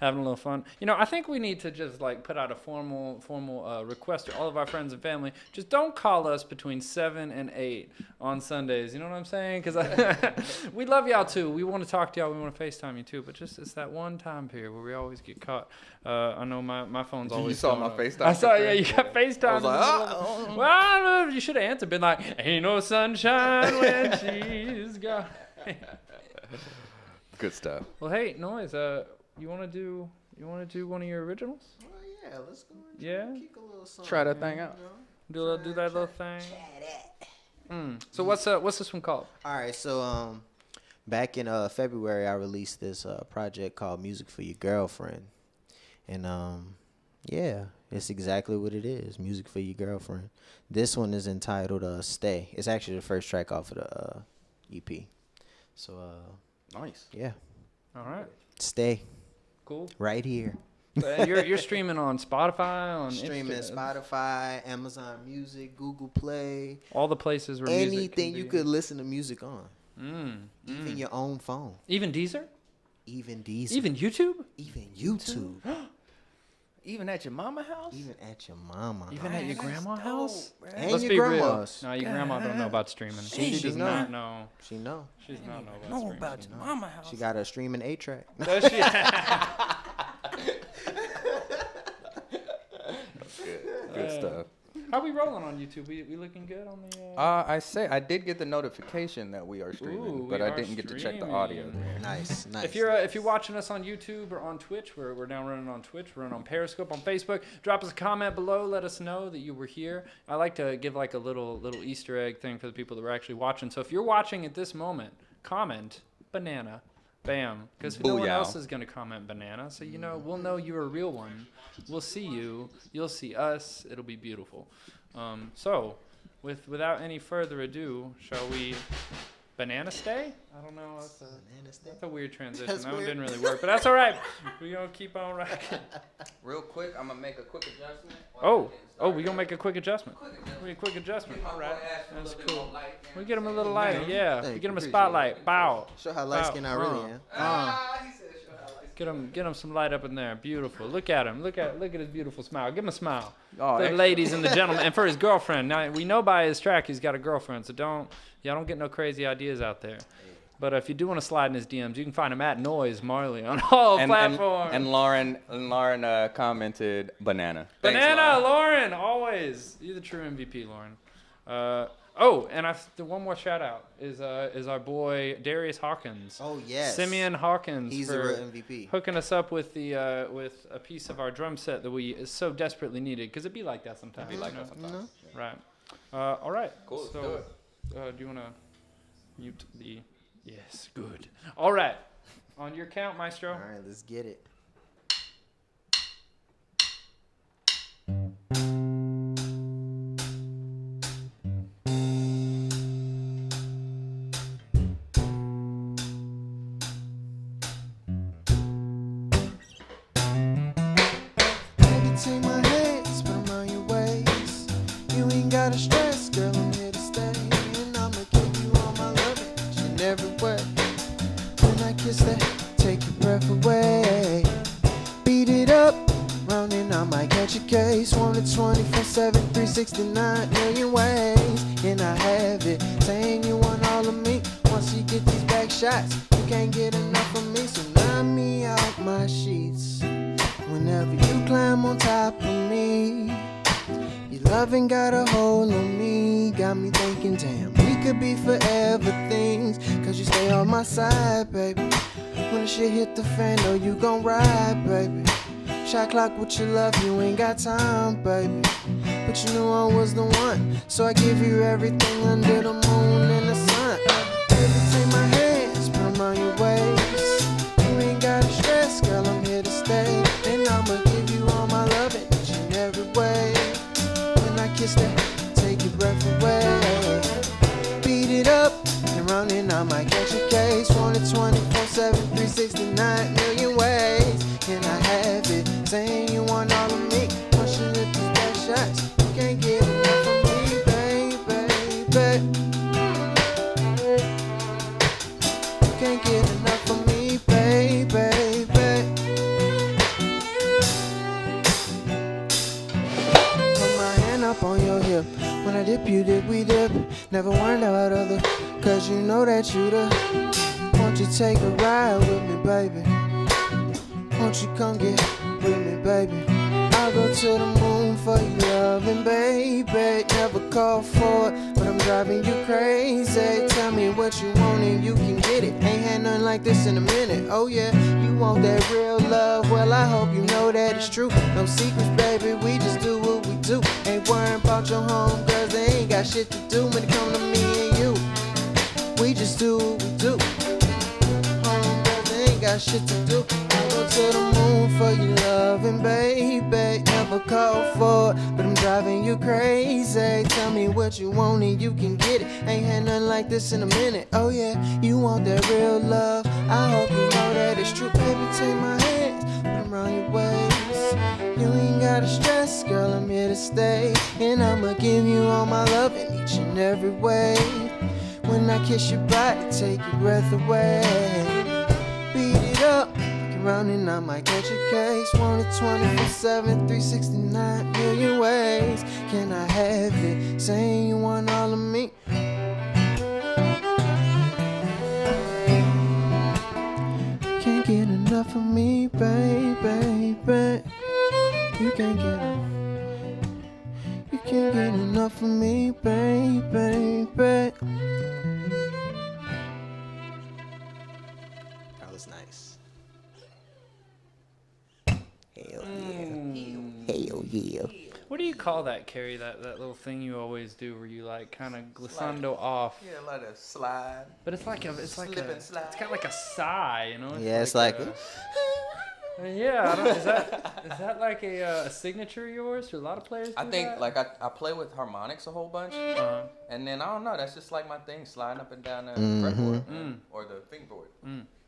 having a little fun. You know, I think we need to just like put out a formal request to all of our friends and family. Just don't call us between 7 and 8 on Sundays. You know what I'm saying? Because we love y'all too. We want to talk to y'all. We want to FaceTime you too. But just it's that one time period where we always get caught. I know my phone's always. You saw my FaceTime. I saw. Yeah, you got FaceTime. I was like, oh. Well, I don't know. You should have answered. Been like, ain't no sunshine when she's gone. Good stuff. Well, hey, Noise. You want to do one of your originals? Well, yeah, let's go. Yeah. Kick a little something, Try that thing out. Do that little thing. So what's this one called? All right, so back in February, I released this project called Music for Your Girlfriend, and yeah, it's exactly what it is. Music for your girlfriend. This one is entitled "Stay." It's actually the first track off of the EP. So Nice. yeah. All right. Stay. Cool. Right here. You're streaming on Spotify, on Streaming Spotify, Amazon Music, Google Play, all the places where anything you could listen to music on. Even your own phone. Even Deezer? Even Deezer. Even YouTube? Even YouTube. Even at your mama house? Even at your mama. Even at your grandma's house? And Let's your be grandma's. real. No, your grandma don't know about streaming. She does know. not know. She know. She does not know Know about about your mama house. She got a streaming 8-track. streaming. Does she? Good stuff. How we rolling on YouTube? We looking good on the... I did get the notification that we are streaming, Ooh, but we I are didn't get to check the streaming. audio. Nice. If you're watching us on YouTube or on Twitch, we're now running on Twitch. We're running on Periscope, on Facebook. Drop us a comment below. Let us know that you were here. I like to give like a little Easter egg thing for the people that were actually watching. So if you're watching at this moment, comment banana. Bam. Because no one else is going to comment banana. So, we'll know you're a real one. We'll see you. You'll see us. It'll be beautiful. So, without any further ado, shall we banana stay? I don't know. That's a weird transition. That one didn't really work. But that's all right. We're going to keep on rocking. Real quick, I'm going to make a quick adjustment. We're going to make a quick adjustment. Quick adjustment. All right. That's cool. We get him a little lighter. Yeah. We get him a spotlight. Bow. Show how light skin I really am. Get him some light up in there. Beautiful. Look at him. Look at his beautiful smile. Give him a smile. Oh, for the ladies and the gentlemen, and for his girlfriend. Now we know by his track he's got a girlfriend, so don't get no crazy ideas out there. But if you do want to slide in his DMs, you can find him at Noise Marley on all platforms. And Lauren commented banana. Banana, Thanks, Lauren, always. You're the true MVP, Lauren. And one more shout out is our boy Darius Hawkins. Oh yes, Simeon Hawkins. He's the real MVP. Hooking us up with with a piece of our drum set that we so desperately needed, because it'd be like that sometimes. Right. All right. Cool. So, let's do it. do you want to mute the? Yes. Good. All right. On your count, Maestro. All right, let's get it. Take my hands, put 'em on your waist. You ain't gotta stress, girl, I'm here to stay. And I'ma give you all my love each and every way. When I kiss that, take your breath away. Beat it up, round and I might catch a case. Want it 24/7, 369 million ways. And I have it, saying you want all of me. Once you get these back shots, you can't get enough of me. So knock me out my sheets. Whenever you climb on top of me, your loving got a hold on me. Got me thinking, damn, we could be forever things. Cause you stay on my side, baby. When the shit hit the fan, know you gon' ride, baby. Shot clock with your love, you ain't got time, baby. But you knew I was the one, so I give you everything under the moon and the sun. Baby, take my hands, put 'em on your waist. You ain't gotta stress, girl, I'm here to stay. And I'ma give you all my love in each and every way. When I kiss that, take your breath away. Beat it up and round and I might catch a case. Want it 24/7, 369 million ways. And I have it, saying you want all of me. Once you hit these back shots, you can't get enough of me, baby. You can't get enough of me, baby. cause you know that you the. Won't you take a ride with me, baby? Won't you come get with me, baby? I'll go to the moon for your loving, baby. Never call for it, but I'm driving you crazy. Tell me what you want and you can get it. Ain't had nothing like this in a minute. Oh yeah, you want that real love? Well, I hope you know that it's true. No secrets, baby, we just do what we do. Ain't worrying about your home, cause they ain't got shit to do when it come to me and you. We just do what we do. Home, cause they ain't got shit to do. To the moon for your loving, baby. Never call for it, but I'm driving you crazy. Tell me what you want and you can get it. Ain't had nothing like this in a minute. Oh yeah, you want that real love? I hope you know that it's true, baby. Take my hands, put them around your waist. You ain't gotta stress, girl, I'm here to stay. And I'ma give you all my love in each and every way. When I kiss your body, take your breath away. Beat it up around and I might catch a case. Want it 24/7, 369 million ways. Can I have it? Saying you want all of me. Can't get enough of me, baby. You can't get enough. You can't get enough of me, baby. That was nice. Hell yeah. What do you call that, Carey? That little thing you always do where you like kind of glissando off. Yeah, let it slide. But it's like a, it's Slip like a, and slide. it's kind of like a sigh, you know? Yeah, it's like yeah, I don't, is that like a signature of yours? Do a lot of players do I think that? like I play with harmonics a whole bunch, and then I don't know. That's just like my thing, sliding up and down the fretboard or the fingerboard.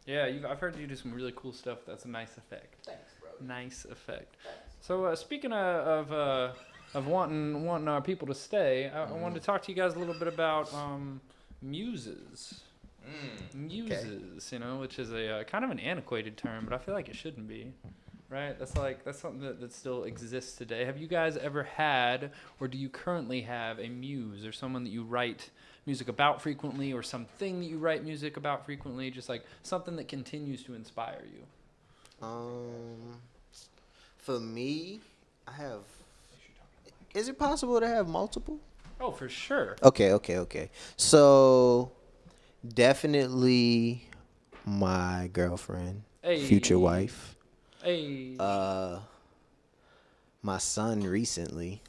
Yeah, I've heard you do some really cool stuff. That's a nice effect. Thanks, bro. Nice effect. So speaking of wanting our people to stay, I wanted to talk to you guys a little bit about muses. Muses, you know, which is a kind of an antiquated term, but I feel like it shouldn't be, right? That's something that still exists today. Have you guys ever had, or do you currently have a muse, or someone that you write music about frequently, or something that you write music about frequently, just like something that continues to inspire you? For me, I have. Is it possible to have multiple? Oh, for sure. Okay. So, definitely my girlfriend, future wife. Hey. My son recently,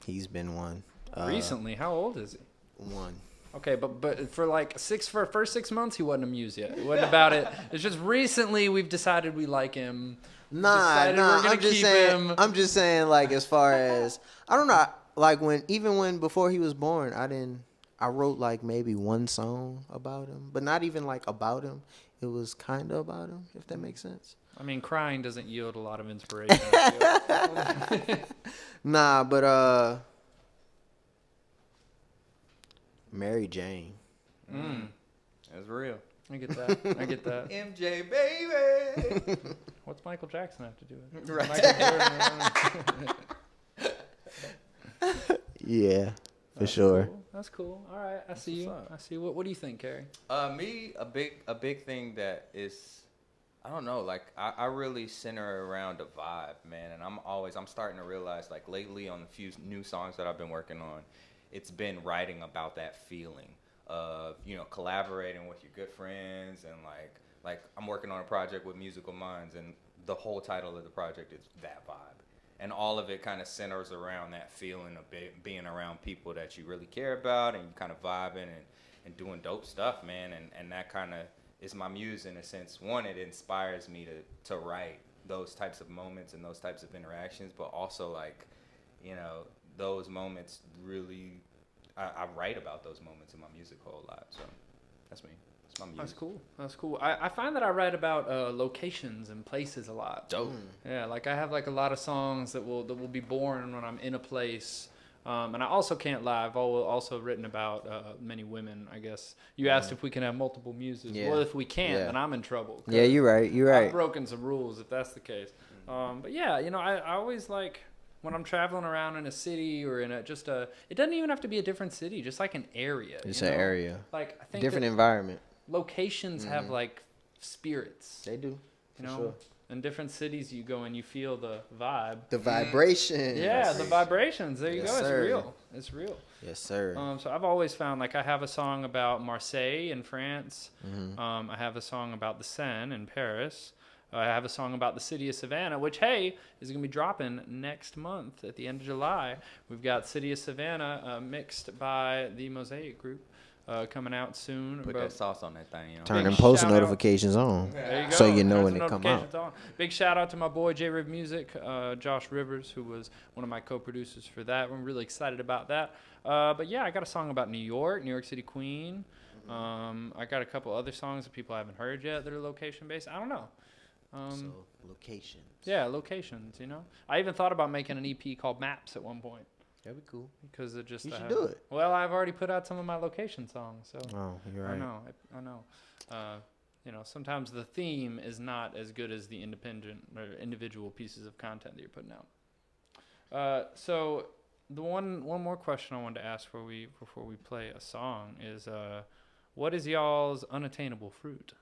he's been one. Recently? How old is he? One. Okay, but for like for first 6 months, he wasn't a muse yet. It wasn't about it. It's just recently we've decided we like him. Nah. I'm just saying, like, as far as, I don't know, like before he was born, I wrote like maybe one song about him, but not even like about him. It was kind of about him, if that makes sense. I mean, crying doesn't yield a lot of inspiration. Nah, but Mary Jane. That's real. I get that. MJ, baby. What's Michael Jackson have to do with it? Right. Yeah, for sure. Cool. That's cool. All right, I see you. I see. What do you think, Carey? Me, a big thing that is, I don't know, like I really center around a vibe, man, and I'm starting to realize, like, lately on the few new songs that I've been working on, it's been writing about that feeling of, you know, collaborating with your good friends, and like I'm working on a project with Musical Minds, and the whole title of the project is that vibe, and all of it kind of centers around that feeling of being around people that you really care about, and you kind of vibing and doing dope stuff, man, and that kind of is my muse in a sense. One, it inspires me to write those types of moments and those types of interactions, but also, like, you know, those moments really, I write about those moments in my music a whole lot. So that's me. That's my music. That's cool. I find that I write about locations and places a lot. Dope. Yeah, like I have like a lot of songs that will be born when I'm in a place. And I also can't lie. I've also written about many women, I guess. You asked if we can have multiple muses. Yeah. Well, if we can't, then I'm in trouble. Yeah, you're right. I've broken some rules if that's the case. But yeah, you know, I always like, when I'm traveling around in a city or in it doesn't even have to be a different city, just like an area. It's an area. Like I think different environment. Locations have like spirits. They do. You know, sure. In different cities you go and you feel the vibe. The vibration. Yeah, the vibrations. There you go. Sir. It's real. It's real. Yes, sir. So I've always found like I have a song about Marseille in France. I have a song about the Seine in Paris. I have a song about the city of Savannah, which, hey, is going to be dropping next month at the end of July. We've got City of Savannah mixed by the Mosaic Group. Coming out soon. Put that sauce on that thing, you know. Turn them post notifications on, so you know when they come out. Big shout out to my boy J-Rib Music, Josh Rivers, who was one of my co-producers for that. I'm really excited about that. But yeah, I got a song about New York City Queen. I got a couple other songs that people haven't heard yet that are location based. I don't know. So locations. Yeah, locations. You know, I even thought about making an EP called Maps at one point. That'd be cool. Because it just you should do it. Well, I've already put out some of my location songs, so you're right. I know. You know, sometimes the theme is not as good as the independent or individual pieces of content that you're putting out. So the one more question I wanted to ask before we play a song is, what is y'all's unattainable fruit?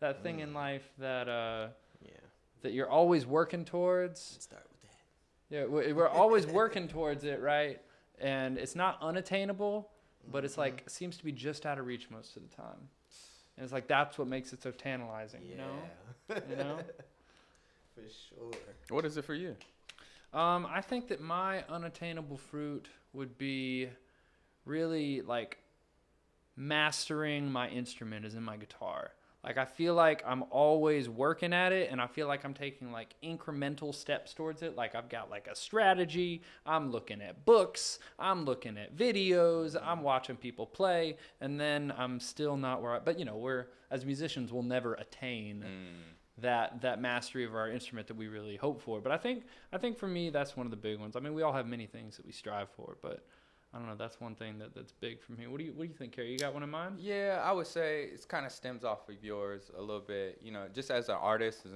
That thing in life that that you're always working towards. Let's start with that. Yeah, we're always working towards it, right? And it's not unattainable, but it's like seems to be just out of reach most of the time. And it's like that's what makes it so tantalizing, you know? You know? For sure. What is it for you? I think that my unattainable fruit would be really like mastering my instrument as in my guitar. Like, I feel like I'm always working at it, and I feel like I'm taking, like, incremental steps towards it. Like, I've got, like, a strategy. I'm looking at books. I'm looking at videos. I'm watching people play, and then I'm still not where but, you know, as musicians, we'll never attain that mastery of our instrument that we really hope for. But I think for me, that's one of the big ones. I mean, we all have many things that we strive for, but I don't know. That's one thing that's big for me. What do you think, Carey? You got one in mind? Yeah, I would say it kind of stems off of yours a little bit. You know, just as an artist,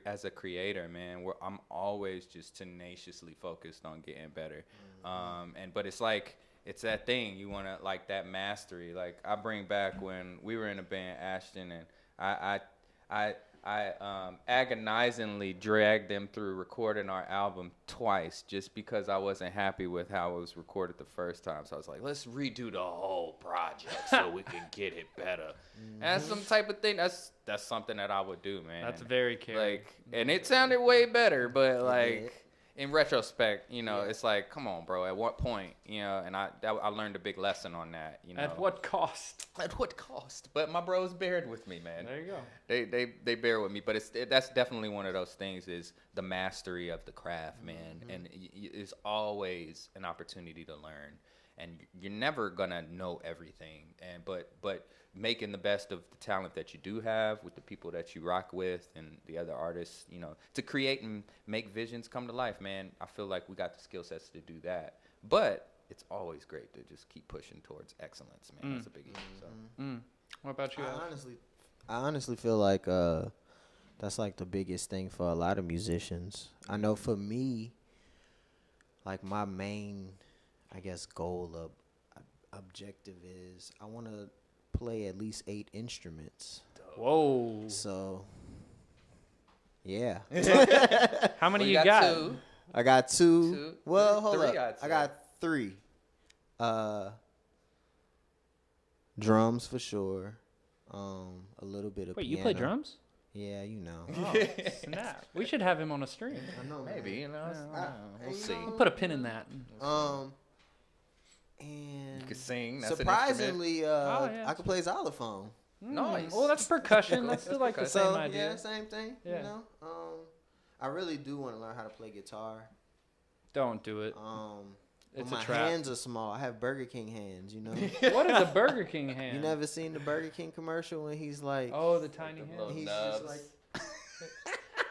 as a creator, man, I'm always just tenaciously focused on getting better. But it's like it's that thing you want to like that mastery. Like I bring back when we were in a band, Ashton, and I agonizingly dragged them through recording our album twice just because I wasn't happy with how it was recorded the first time. So I was like, let's redo the whole project so we can get it better. And that's some type of thing. That's something that I would do, man. That's very Carey. Like, and it sounded way better, but like in retrospect, you know, it's like, come on, bro. At what point, you know? And I learned a big lesson on that. You know, at what cost? At what cost? But my bros bared with me, man. There you go. They bear with me. But that's definitely one of those things is the mastery of the craft, man. And it's always an opportunity to learn. And you're never gonna know everything. But making the best of the talent that you do have with the people that you rock with and the other artists, you know, to create and make visions come to life, man. I feel like we got the skill sets to do that. But it's always great to just keep pushing towards excellence, man. That's a biggie. So. What about you? I honestly feel like that's like the biggest thing for a lot of musicians. I know for me, like my main, I guess, goal objective is I want to play at least 8 instruments. Whoa. So, yeah. How many you got? 2. I got 2. Well, hold 3, up. I got 3. Drums for sure. A little bit of piano. Wait, you play drums? Yeah, you know. Oh, snap. We should have him on a stream. I know. Maybe, you know. We'll see. We'll put a pin in that. And you can sing. That's surprisingly, yeah. I could play xylophone. Nice. Well, that's percussion. That's still like the same So, idea. yeah, same thing. Yeah. You know. I really do want to learn how to play guitar. Don't do it. It's my a trap. hands are small. I have Burger King hands. You know. What is a Burger King hand? You never seen the Burger King commercial when he's like, Oh, the tiny hand. he's nubs. just like.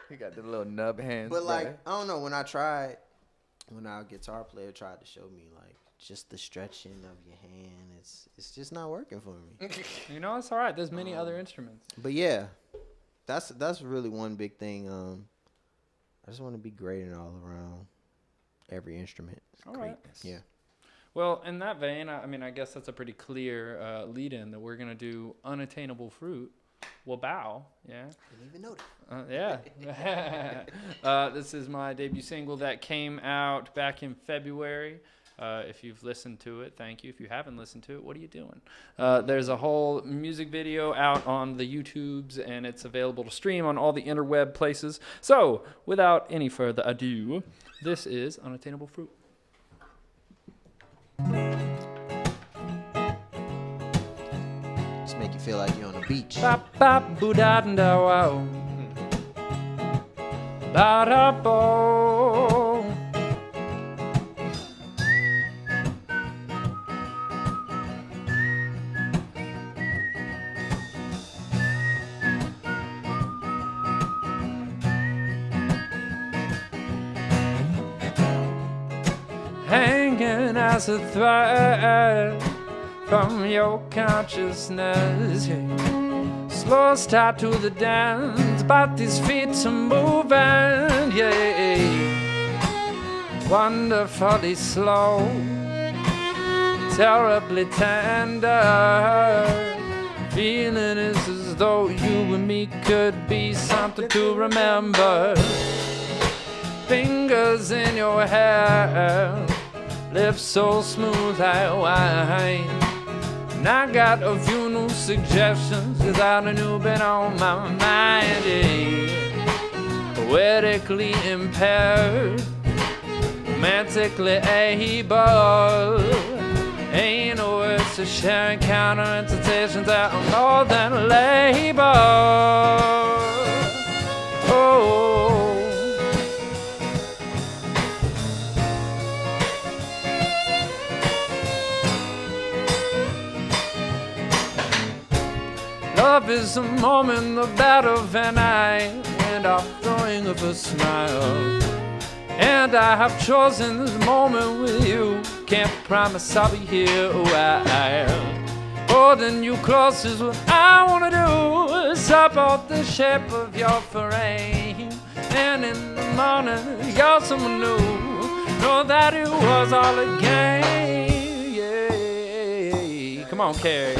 You got the little nub hands. But like, I don't know. When our guitar player tried to show me like just the stretching of your hand, it's just not working for me. You know, it's all right. There's many other instruments. But yeah, that's really one big thing. I just want to be great in all around every instrument. All right. Yeah. Well, in that vein, I mean, I guess that's a pretty clear lead-in that we're going to do Unattainable Fruit. We'll bow, yeah. Didn't even know that. Yeah. This is my debut single that came out back in February. If you've listened to it, thank you. If you haven't listened to it, what are you doing? There's a whole music video out on the YouTubes, and it's available to stream on all the interweb places. So, without any further ado, this is Unattainable Fruit. Just make you feel like you're on the beach. Bop, bop, boo-da-da-wow. Ba-da-bo. Hanging as a thread from your consciousness, yeah. Slow start to the dance, but these feet are moving, yeah. Wonderfully slow, terribly tender. Feeling is as though you and me could be something to remember. Fingers in your hair, lips so smooth I whine. And I got a few new suggestions without a new been on my mind, yeah. Poetically impaired, romantically able. Ain't no words to share, encounter interpretations that are more than a label. Oh. Love is a moment, the battle when I went off throwing of a smile. And I have chosen this moment with you. Can't promise I'll be here a while. Holding you close is what I wanna do. Support the shape of your frame. And in the morning, you're someone new. Know that it was all a game. Yeah. Come on, Carey.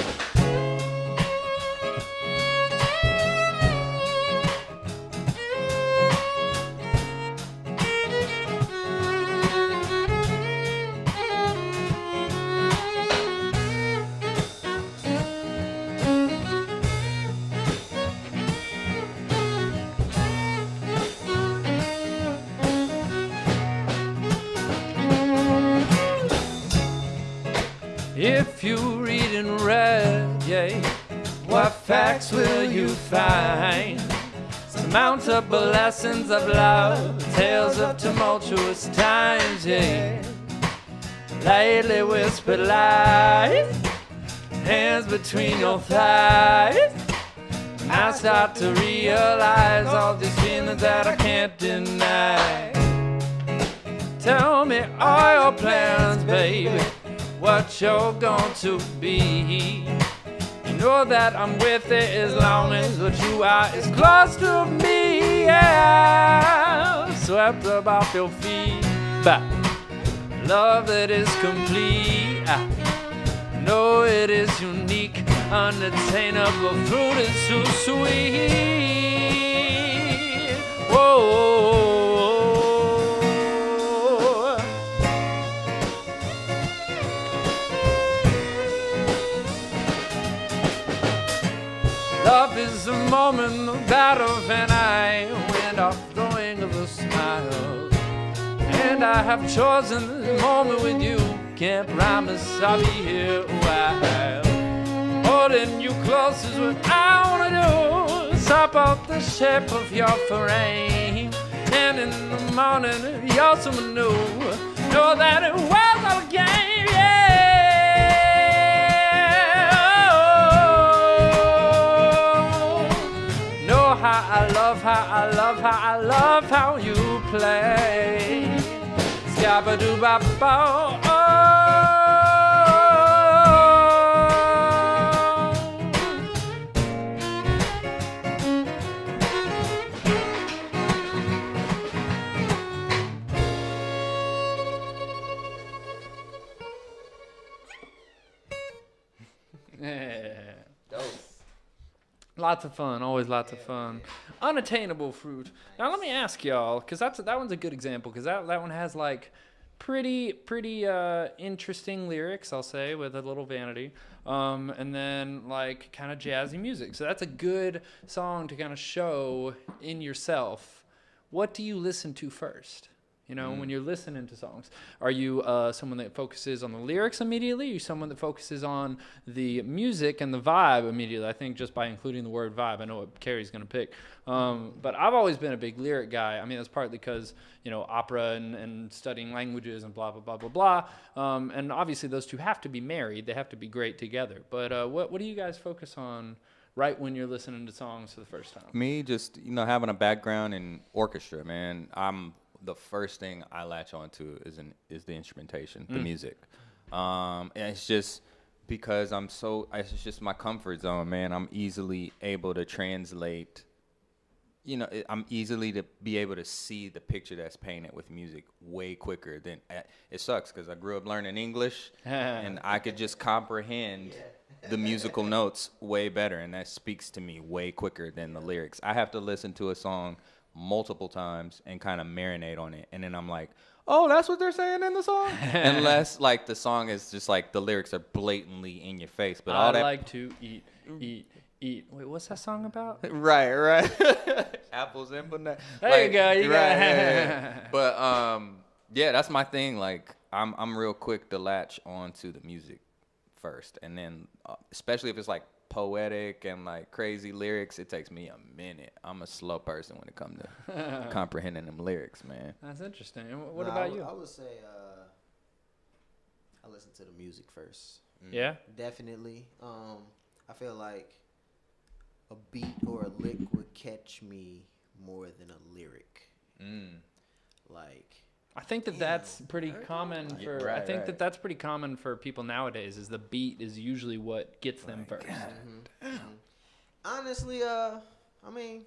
If you read in red, yeah, what facts will you find? Surmountable lessons of love, tales of tumultuous times, yeah. Lightly whispered lies, hands between your thighs. I start to realize all these feelings that I can't deny. Tell me all your plans, baby, what you're going to be. You know that I'm with it as long as what you are is close to me. Yeah, swept up off your feet, but love that is complete. I know it is unique, unattainable fruit is too sweet. Whoa. Love is a moment of battle, and I went off throwing of a smile. And I have chosen this moment with you. Can't promise I'll be here a while. Holding you close is what I wanna do. Support the shape of your frame. And in the morning, you're someone new. Know that it was all a game, yeah. I love how you play. Scabba-doo-bop-bow. Dope. Lots of fun, always lots of fun. Unattainable fruit. Now let me ask y'all, because that one's a good example, because that one has like pretty interesting lyrics, I'll say, with a little vanity, and then like kind of jazzy music. So that's a good song to kind of show in yourself. What do you listen to first? You know, when you're listening to songs, are you someone that focuses on the lyrics immediately? Are you someone that focuses on the music and the vibe immediately? I think just by including the word vibe, I know what Carey's going to pick. But I've always been a big lyric guy. I mean, that's partly because, you know, opera and studying languages and blah, blah, blah, blah, blah. And obviously those two have to be married. They have to be great together. But what do you guys focus on right when you're listening to songs for the first time? Me, just, you know, having a background in orchestra, man. The first thing I latch onto is the instrumentation, the music. And it's just because it's just my comfort zone, man. I'm easily able to translate, you know, I'm easily to be able to see the picture that's painted with music way quicker than, it sucks because I grew up learning English and I could just comprehend the musical notes way better, and that speaks to me way quicker than the lyrics. I have to listen to a song multiple times and kind of marinate on it, and then I'm like, oh, that's what they're saying in the song. Unless like the song is just like the lyrics are blatantly in your face, but all I that like to eat. Wait, what's that song about? right apples and banana. There you go, you got it. But yeah, that's my thing. Like I'm real quick to latch onto the music first, and then especially if it's like poetic and like crazy lyrics, it takes me a minute. I'm a slow person when it comes to comprehending them lyrics, man. That's interesting. And what about you? I would say I listen to the music first. Yeah, definitely. I feel like a beat or a lick would catch me more than a lyric. Like, I think that's pretty common for. I think that's pretty common for people nowadays. Is the beat is usually what gets them first. Honestly, I mean,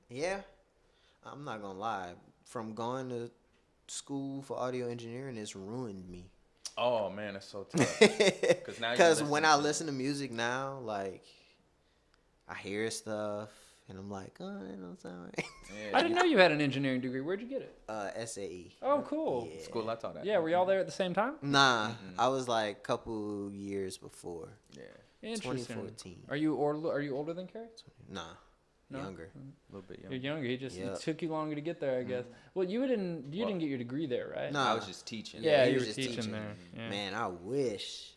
yeah, I'm not gonna lie. From going to school for audio engineering, it's ruined me. Oh man, that's so tough. Because when I listen to music now, like, I hear stuff. And I'm like, oh, that don't sound right. I didn't know you had an engineering degree. Where'd you get it? SAE. Oh, cool. Yeah. School I taught that. Yeah, were y'all there at the same time? Nah, I was like a couple years before. Yeah. Interesting. 2014. Are you older than Carey? Nah, No? younger. A little bit younger. You're younger. It took you longer to get there, I guess. Well, you didn't get your degree there, right? Nah. I was just teaching. Yeah, he you was were just teaching there. Yeah. Man, I wish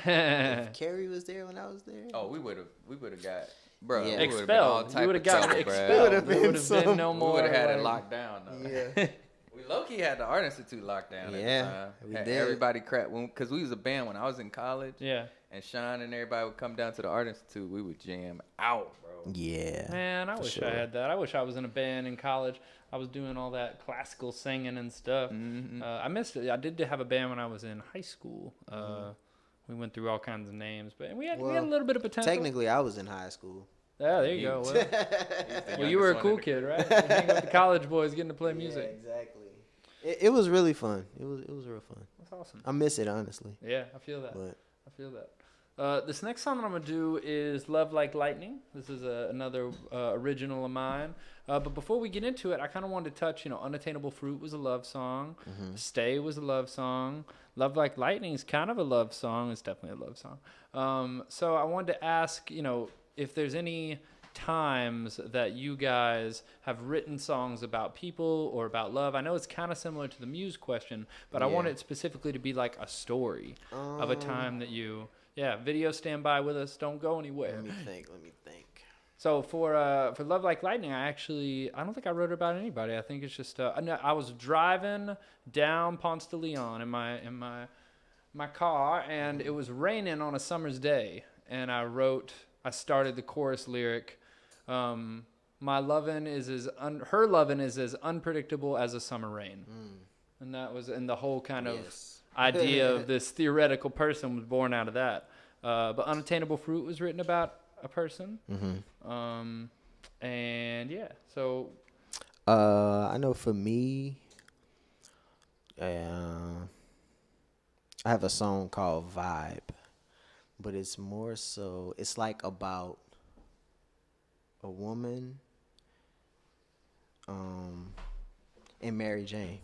if Carey was there when I was there. Oh, we would have got. Bro, Yeah. Expelled. You would have got expelled. Would've There would have been no We more. would have had it like- locked down, though. Yeah. We low-key had the Art Institute locked down at the Yeah, time. we Had did. everybody crap. Because we was a band when I was in college. Yeah. And Sean and everybody would come down to the Art Institute. We would jam out, bro. Yeah. Man, I wish I had that. I wish I was in a band in college. I was doing all that classical singing and stuff. I missed it. I did have a band when I was in high school. We went through all kinds of names, but we had a little bit of potential. Technically, I was in high school. Yeah, there you go. Well, you were a cool kid, right? You hang with the college boys, getting to play music. Yeah, exactly. It was really fun. It was real fun. That's awesome. I miss it, honestly. Yeah, I feel that. But I feel that. This next song that I'm going to do is Love Like Lightning. This is another original of mine. But before we get into it, I kind of wanted to touch, Unattainable Fruit was a love song. Stay was a love song. Love Like Lightning is kind of a love song. It's definitely a love song. So I wanted to ask, if there's any times that you guys have written songs about people or about love. I know it's kind of similar to the Muse question, but I want it specifically to be like a story of a time that you... Yeah, video, stand by with us. Don't go anywhere. let me think. So for Love Like Lightning, I don't think I wrote it about anybody. I think it's just I was driving down Ponce de Leon in my car, and it was raining on a summer's day, and I started the chorus lyric. My lovin' her lovin' is as unpredictable as a summer rain, and that was the whole kind of idea of this theoretical person was born out of that. But Unattainable Fruit was written about a person. And yeah, so I know for me, I have a song called Vibe but it's more so, it's like about a woman and Mary Jane.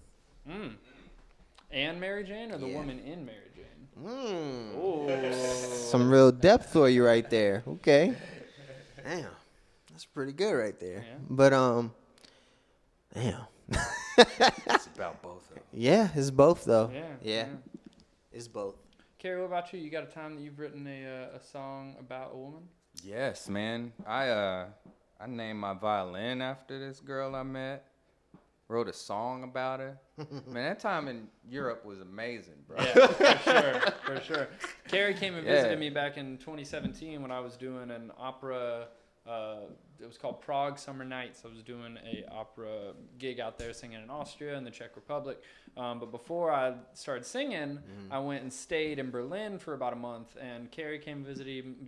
And Mary Jane, or the woman in Mary Jane? Some real depth for you right there. Okay. Damn. That's pretty good right there. Yeah. But damn. It's about both of them. Yeah, it's both though. Yeah. It's both. Carey, what about you? You got a time that you've written a song about a woman? Yes, man. I named my violin after this girl I met. Wrote a song about her. Man, that time in Europe was amazing, bro. Yeah, for sure. Carey came and visited me back in 2017 when I was doing an opera. It was called Prague Summer Nights. I was doing a opera gig out there singing in Austria and the Czech Republic. But before I started singing, I went and stayed in Berlin for about a month. And Carey came and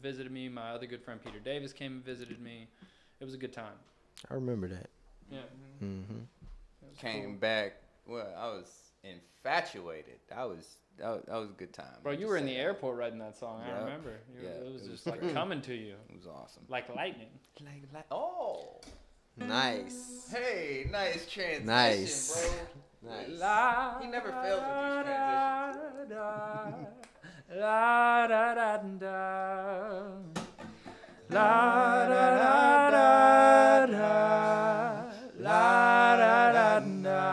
visited me. My other good friend Peter Davis came and visited me. It was a good time. I remember that. Yeah. Came back. Well, I was infatuated. That was a good time. Bro, you were in the airport writing that song. I remember. It was just like coming to you. It was awesome. Like lightning. Oh. Nice. Hey, nice transition, Nice. bro. Nice. He never fails with these transitions. La da da da. La da da da da. La da da da. La da da da da.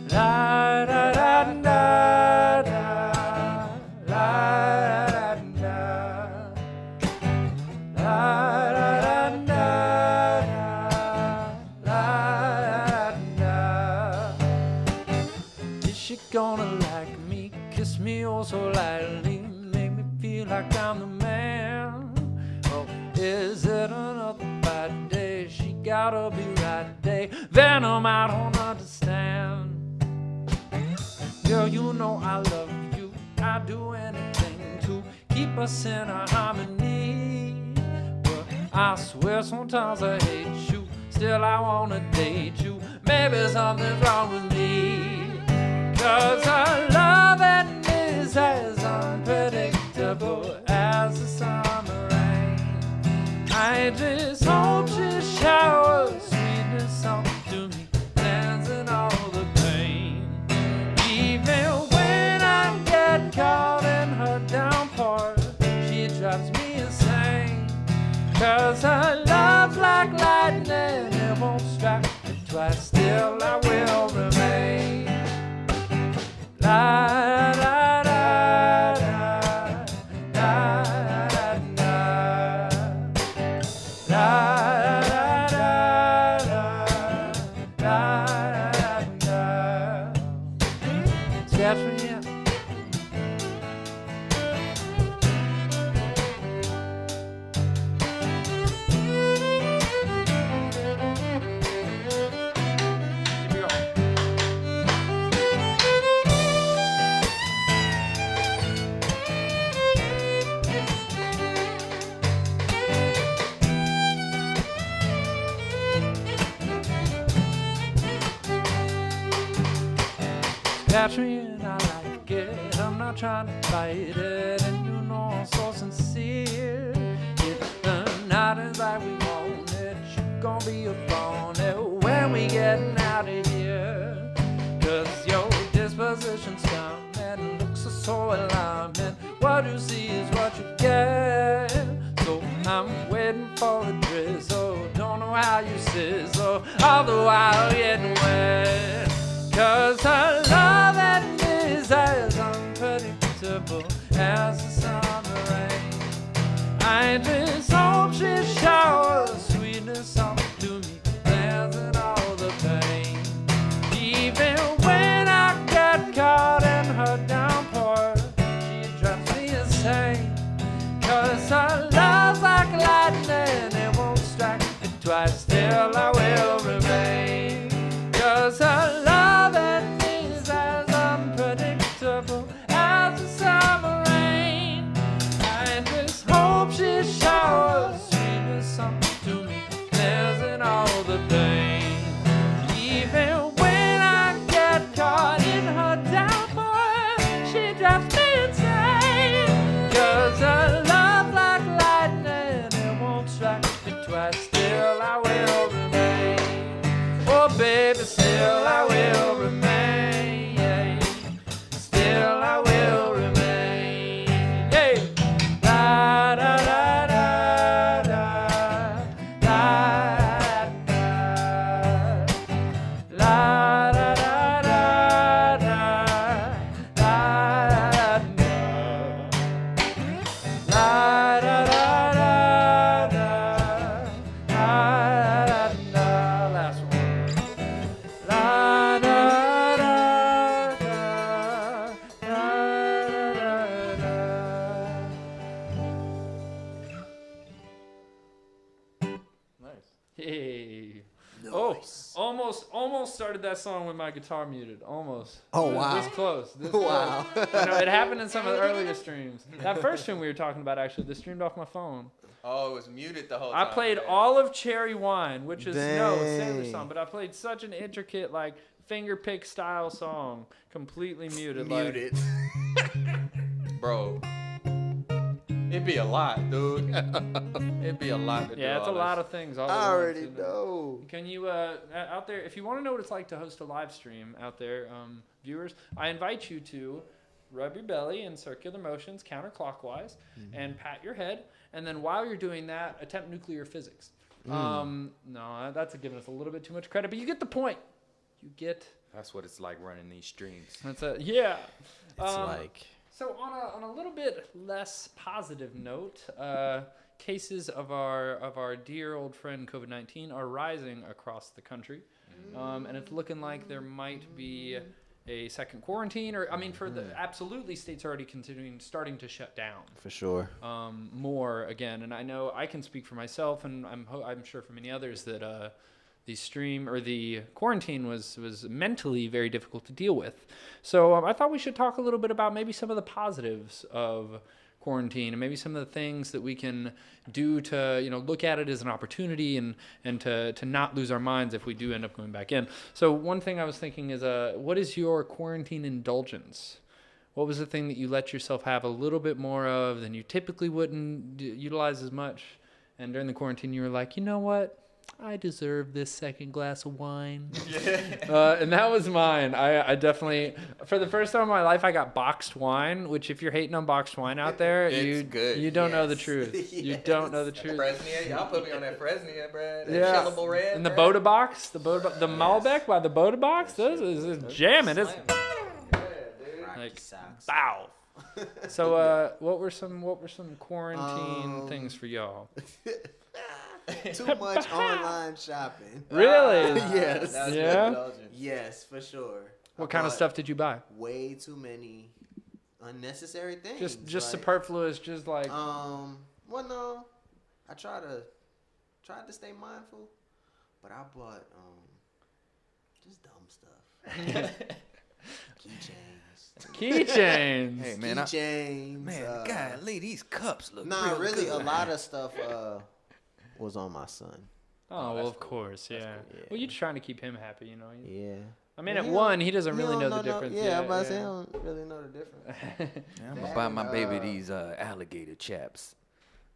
La da da da. La da da da. La da da. Is she gonna like me? Kiss me oh so lightly, make me feel like I'm the man. Oh, is it another bad day? She gotta be right day. Venom, I don't understand. Girl, you know I love you. I'd do anything to keep us in our harmony. But I swear sometimes I hate you. Still I wanna date you. Maybe something's wrong with me. 'Cause our love and is as unpredictable as the summer rain. I just hope she showers sweetness onto me, cleansing all the pain. Even when I get caught in her downpour, she drives me insane. 'Cause her love's like lightning, it won't strike me twice, still I will remain. La la da da da da da. La da da da da da. Scratch me up. Catch me and I like it. I'm not trying to fight it, and you know I'm so sincere. If the night is like we want it, you gon' be up on it when we getting out of here. 'Cause your disposition's coming, looks so alarming. What you see is what you get. So I'm waiting for the drizzle. Don't know how you sizzle, all the while getting wet. 'Cause her love and is as unpredictable as the summer rain. I just hope she showers sweetness onto me, cleansing all the pain. Even when I get caught in her downpour, she drives me insane. 'Cause her love's like lightning, it won't strike me twice, still I will remain. 'Cause her love and is as unpredictable as the summer rain. I just hope she showers sweetness onto me, cleansing all the pain. Even when I get caught in her downpour, she drives me insane. Hey. Nice. Oh, almost started that song with my guitar muted. Almost. Oh, wow. This close. Wow. Close. I know, it happened in some of the earlier streams. That first stream we were talking about, actually, this streamed off my phone. Oh, it was muted the whole time. I played all of Cherry Wine, which is no Sailor Dang. song, but I played such an intricate, like, finger pick style song, completely muted. Muted. Bro. It'd be a lot, dude. It'd be a lot to do. Yeah, it's a all lot this. of things. All I at once, already you know. Can you, out there, if you want to know what it's like to host a live stream out there, viewers, I invite you to rub your belly in circular motions counterclockwise and pat your head. And then while you're doing that, attempt nuclear physics. No, that's giving us a little bit too much credit, but you get the point. You get. That's what it's like running these streams. That's it. Yeah. It's like. So on a little bit less positive note, cases of our dear old friend COVID-19 are rising across the country, and it's looking like there might be a second quarantine, or I mean, for the absolutely states are already starting to shut down For sure. more again. And I know I can speak for myself, and I'm sure for many others that the quarantine was mentally very difficult to deal with. So I thought we should talk a little bit about maybe some of the positives of quarantine and maybe some of the things that we can do to, look at it as an opportunity and to not lose our minds if we do end up going back in. So one thing I was thinking is, what is your quarantine indulgence? What was the thing that you let yourself have a little bit more of than you typically wouldn't utilize as much? And during the quarantine, you were like, you know what? I deserve this second glass of wine. And that was mine. I definitely, for the first time in my life, I got boxed wine, which if you're hating on boxed wine out there, you don't know the truth. You don't know the truth. Fresnia, y'all put me on that Fresnia, bro. That Yeah. chillable red. And the bro. Boda box, the Malbec by the Boda box, this is jamming. It's like, bow. So, what were some quarantine things for y'all? Too much online shopping. Really? Yes. That's Yeah? good indulgence. Yes, for sure. What kind of stuff did you buy? Way too many unnecessary things. Just like, superfluous, just like. Well, no. I tried to stay mindful, but I bought just dumb stuff. Keychains. Hey, man. Keychains. Golly, these cups look Nah, real really, good. a lot of stuff was on my son. Oh, well, that's of cool. course, yeah. cool, yeah. Well, you're trying to keep him happy, Yeah. I mean, He at don't- one, he doesn't He really don't know the difference. Yeah, I'm about to say, I don't really know the difference. I'm gonna buy my baby these alligator chaps.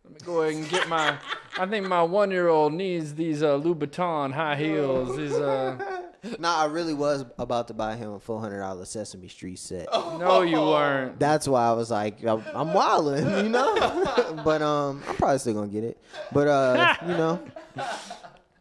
Let me go ahead and get my. I think my 1-year-old needs these Louboutin high heels. These Nah, I really was about to buy him a $400 Sesame Street set. No, you weren't. That's why I was like, I'm wilding, you know. But I'm probably still gonna get it. But you know.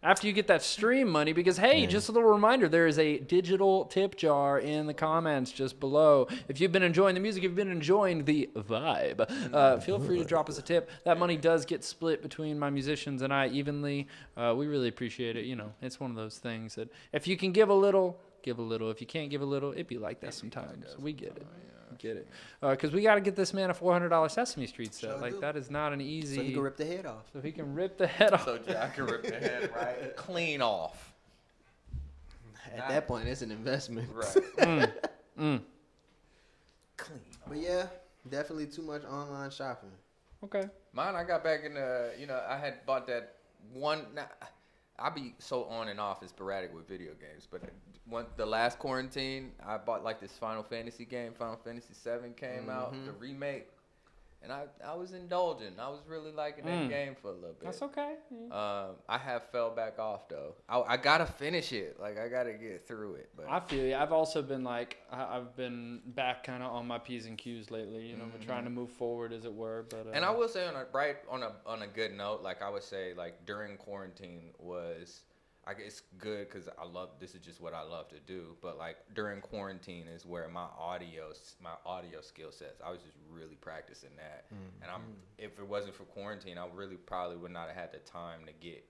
After you get that stream money, because hey, just a little reminder, there is a digital tip jar in the comments just below. If you've been enjoying the music, if you've been enjoying the vibe, feel free to drop us a tip. That money does get split between my musicians and I evenly. We really appreciate it. It's one of those things that if you can give a little, give a little. If you can't give a little, it'd be like that sometimes. We get it. Get it. Because we got to get this man a $400 Sesame Street set. Sure like, do. that is not an easy... So he can rip the head off. So he can rip the head off. So I can rip the head right clean off. At that point, it's an investment. Right. Mm. Clean. But yeah, definitely too much online shopping. Okay. Mine, I got back in the, I had bought that one. I be so on and off and sporadic with video games, but the last quarantine, I bought like this Final Fantasy game. Final Fantasy 7 came out, the remake, and I was indulging. I was really liking that game for a little bit. That's okay. I have fell back off though. I gotta finish it. Like I gotta get through it. But I feel you. I've also been like, I've been back kind of on my P's and Q's lately. But trying to move forward, as it were. But and I will say on a good note, like I would say, like during quarantine was, I guess, good because this is just what I love to do. But like during quarantine is where my audio skill sets, I was just really practicing that. And if it wasn't for quarantine, I really probably would not have had the time to get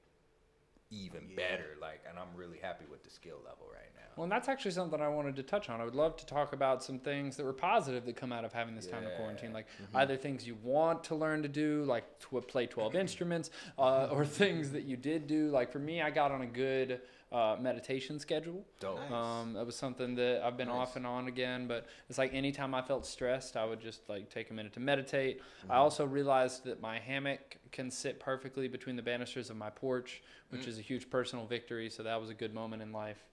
even better. Like, and I'm really happy with the skill level right now. Well, and that's actually something I wanted to touch on. I would love to talk about some things that were positive that come out of having this time of quarantine, like either things you want to learn to do, like to play 12 instruments, or things that you did do. Like for me, I got on a good meditation schedule. Dope. That was something that I've been off and on again, but it's like anytime I felt stressed, I would just like take a minute to meditate. I also realized that my hammock can sit perfectly between the banisters of my porch, which is a huge personal victory. So that was a good moment in life.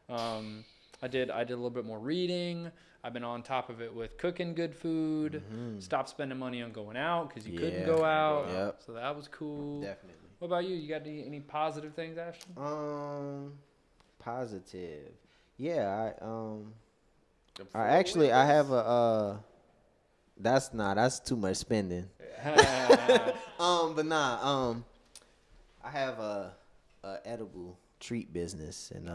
I did a little bit more reading. I've been on top of it with cooking good food. Stopped spending money on going out because you couldn't go out. Yep. So that was cool. Definitely. What about you? You got any positive things, Ashton? Positive. Yeah, I have a that's too much spending. But nah, I have a edible treat business, and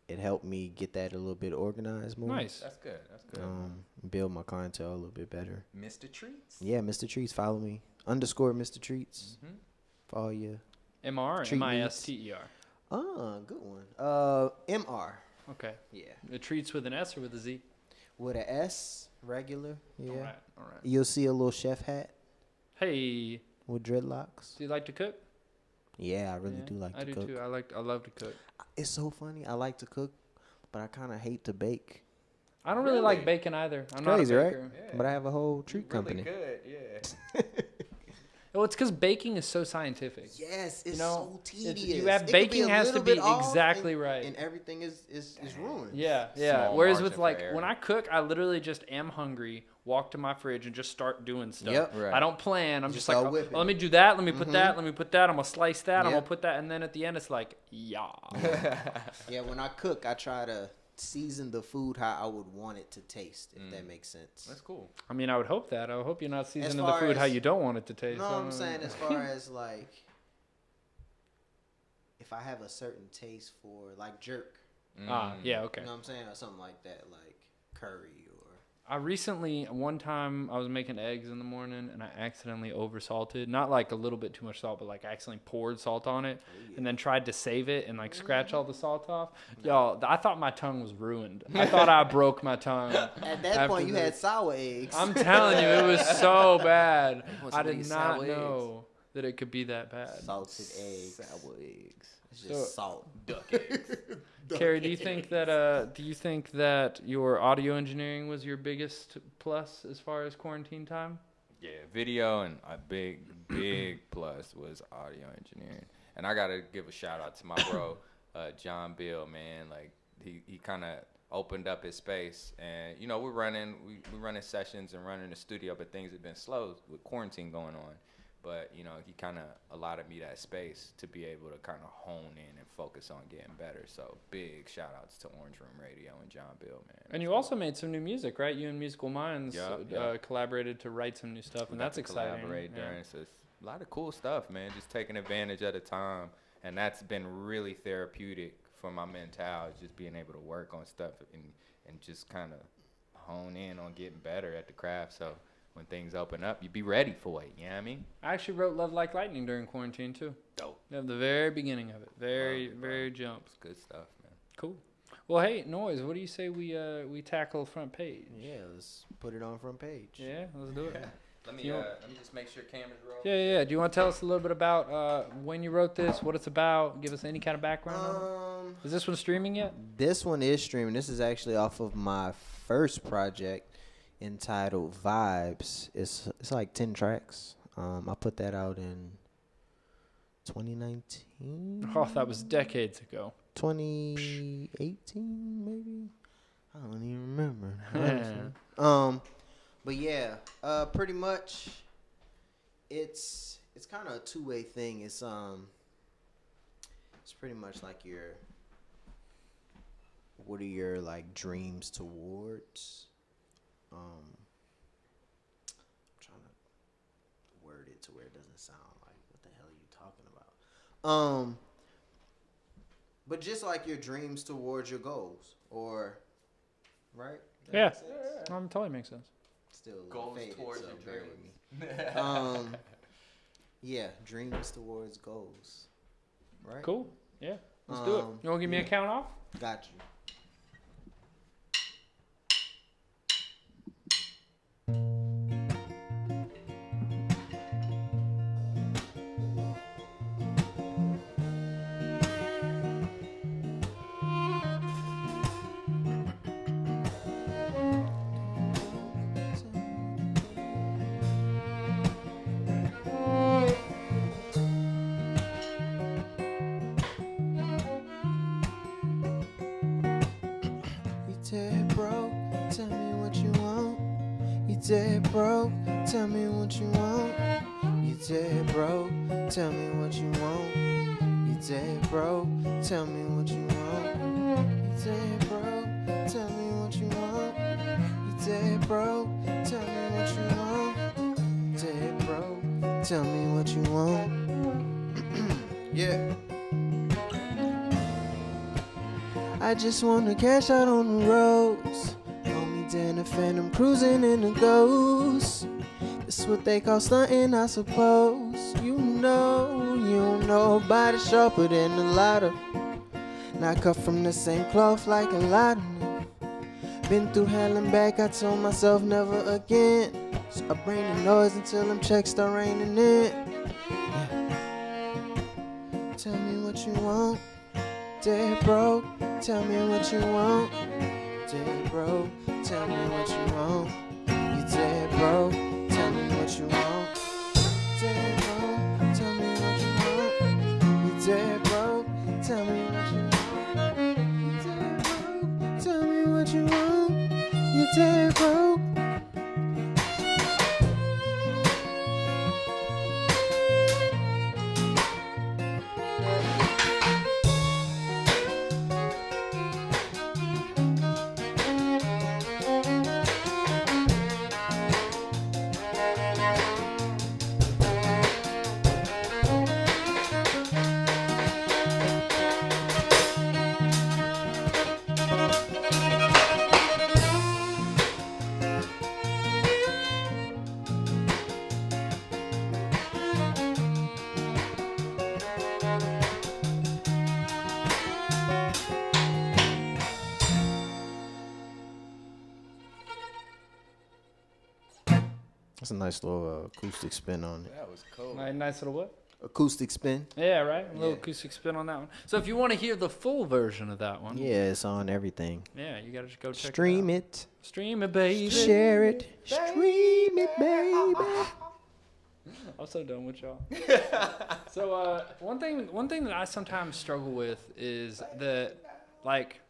it helped me get that a little bit organized more. Nice. That's good. That's good. Build my clientele a little bit better. Mr. Treats? Yeah, Mr. Treats. Follow me. _Mr. Treats. For all your MR or treat MISTER? good one. MR. Okay. Yeah. The treats with an S or with a Z? With a S, regular. Yeah. All right. You'll see a little chef hat Hey, with dreadlocks. do you like to cook? Yeah, I really do like to cook. I do too. I love to cook. It's so funny. I like to cook, but I kind of hate to bake. I don't really like bacon either. I'm Crazy, not a right? baker. Yeah. But I have a whole treat company. Really good, yeah. Well, it's because baking is so scientific. Yes, it's so tedious. You have baking has to be exactly right. And everything is ruined. Yeah. Small Whereas margin with for like error. when I cook, I literally just am hungry, walk to my fridge and just start doing stuff. Yep. Right. I don't plan. I'm just like, start whipping. let me do that. Let me put that. Let me put that. I'm gonna slice that. I'm gonna Yep. put that, and then at the end, it's like, yeah. Yeah, when I cook, I try to season the food how I would want it to taste, if that makes sense. That's cool. I mean, I would hope that. I would hope you're not seasoning the far food how as- you don't want it to taste. No, I'm saying as far as like, if I have a certain taste for like jerk, Yeah, okay. you know what I'm saying, or something like that, like curry or. I recently, one time, I was making eggs in the morning, and I accidentally oversalted. Not like a little bit too much salt, but like accidentally poured salt on it, and then tried to save it and like scratch all the salt off. Y'all, I thought my tongue was ruined. I thought I broke my tongue. At that point, you had sour eggs. I'm telling you, it was so bad. want I some of did these not sour know that it could be that bad. Salted eggs. Sour eggs. It's just salt. Duck eggs. Carey, do you think that your audio engineering was your biggest plus as far as quarantine time? Yeah, video and a big plus was audio engineering. And I got to give a shout out to my bro, John Bill, man. Like, he kind of opened up his space. And, you know, we're running sessions and running the studio, but things have been slow with quarantine going on. But, you know, he kind of allotted me that space to be able to kind of hone in and focus on getting better. So big shout outs to Orange Room Radio and John Bill, man. And you also made some new music, right? You and Musical Minds Yeah. Collaborated to write some new stuff, and that's exciting. Collaborate Yeah. during, so it's a lot of cool stuff, man. Just taking advantage of the time, and that's been really therapeutic for my mentality. Just being able to work on stuff and just kind of hone in on getting better at the craft. So when things open up, you be ready for it. You know what I mean? I actually wrote Love Like Lightning during quarantine, too. Dope. At the very beginning of it. Very jump. It's good stuff, man. Cool. Well, hey, Noise, what do you say we tackle front page? Yeah, let's put it on front page. Yeah, let's do it. Let me just make sure cameras roll. Yeah. Do you want to tell us a little bit about when you wrote this, what it's about? Give us any kind of background on it? Is this one streaming yet? This one is streaming. This is actually off of my first project entitled Vibes. It's like 10 tracks. I put that out in 2019. Oh, that was decades ago. 2018 maybe. I don't even remember. But yeah, pretty much it's kind of a two-way thing. It's pretty much like what are your like dreams towards? I'm trying to word it to where it doesn't sound like what the hell are you talking about? But just like your dreams towards your goals, or right? That Yeah. make sense? Totally makes sense. Still a little Goals faded, towards so your bear dreams. with me. Yeah, dreams towards goals. right? Cool. Yeah. Let's do it. You want to give me a count off? Got you. dead broke, tell me what you want. You dead broke, tell me what you want. You dead broke, tell me what you want. You dead broke, tell me what you want. You dead broke, tell me what you want. You dead broke, tell me what you want. Dead broke, tell me what you want. Yeah. I just wanna cash out on the roads. Hold me down the phantom, cruising in the ghost. That's what they call stunting, I suppose. You don't know nobody sharper than a lot of. Not cut from the same cloth like a lot of them. Been through hell and back, I told myself never again. So I bring the noise until them checks start raining in. Yeah. Tell me what you want. Dead broke, tell me what you want. Dead broke, tell me what you want. You dead broke, tell me what you want. Dead broke, tell me what you want. You dead broke, tell me what you want. You dead broke, tell me what you want. You dead broke. That's a nice little acoustic spin on it. That was cool. Nice little what? Acoustic spin. Yeah, right. A little acoustic spin on that one. So if you want to hear the full version of that one, Yeah, it's on everything. yeah, you gotta just go check Stream it out. it. Stream it, baby. Share it. Stream it, baby. I'm so done with y'all. So one thing that I sometimes struggle with is that, like,